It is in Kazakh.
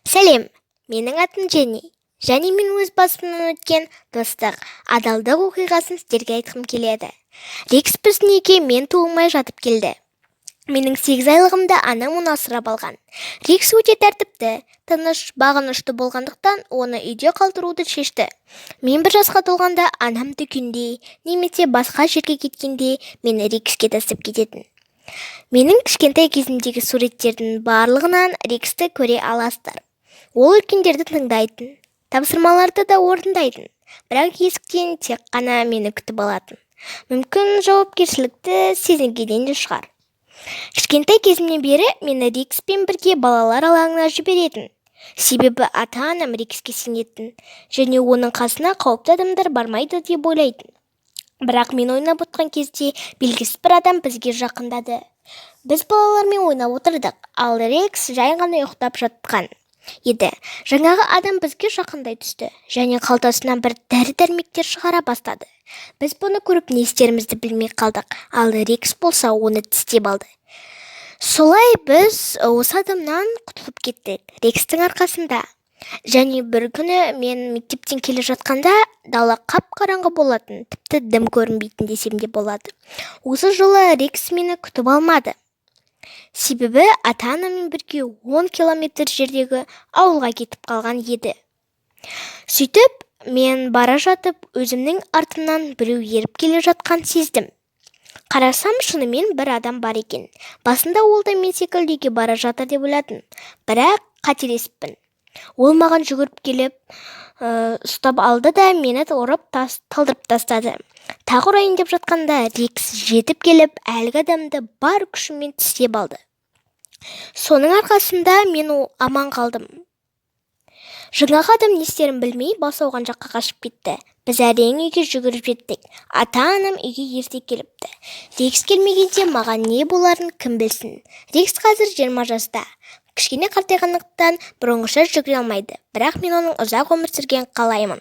Сәлем, менің атым Jenny. Және мен өз басымнан өткен достық, адалдық оқиғасын сіздерге айтқым келеді. Рекс біздің үйге мен туылмай жатып келді. Менің 8 айлығымда анам оны асырап алған. Рекс өте тәртіпті, тыныш, бағынышты болғандықтан оны үйде қалдыруды шешті. Мен 1 жасқа толғанда анам дүкенде немесе басқа жерге кеткенде мені Рекске тастап кететін. Менің кішкентай кезімдегі суреттердің барлығынан Рексті көре аласыздар. Ол үлкендерді тыңдайтын, тапсырмаларды да орындайтын, бірақ есіктен тек қана мені күтіп алатын. Мүмкін жауапкершілікті сезінгеннен де шығар. Кішкентай кезімнен бері мені Рекспен бірге балалар алаңына жіберетін. Себебі ата-анам Рекске сенетін, және оның қасына қауіпті адамдар бармайды деп ойлайтын. Бірақ мен ойнап отқан кезде белгісіз бір адам бізге жақындады. Біз балалармен ойнап отырдық, ал Рекс жай ғана ұйықтап жатқан еді. Жаңағы адам бізге жақындай түсті және қалтасынан бір дәрі-дәрмектер шығара бастады. Біз бұны көріп не істерімізді білмей қалдық, ал Рекс болса оны тістеп алды. Солай біз осы адамнан құтылып кеттік, Рекстің арқасында. Және бір күні мен мектептен келе жатқанда дала қап-қараңғы болатын, тіпті дым көрінбейтін десем де болады. Осы жылы Рекс мені күтіп алмады. Себебі ата-анаммен бірге 10 километр жердегі ауылға кетіп қалған еді. Сөйтіп, мен бара жатып, өзімнің артымнан біреу еріп келе жатқан сездім. Қарасам, шынымен бір адам бар екен. Басында ол да мен секілді үйге бара жатыр деп ойладым, бірақ қателесіппін. Ол маған жүгіріп келіп, ұстап алды да мені ұрып талдырып тастады. Тағы ұрайын деп жатқанда Рекс жетіп келіп, әлгі адамды бар күшімен тістеп алды. Соның арқасында мен аман қалдым. Жаңағы адам не істерін білмей бас ауған жаққа қашып кетті. Біз әрең үйге жүгіріп жеттік. Ата-анам үйге ерте келіпті. Рекс келмегенде маған не боларын кім білсін. Рекс қазір 20 жаста. Кішкене қартайғандықтан бұрынғыша жүгіре алмайды, бірақ мен оның ұзақ өмір сүргенін қалаймын.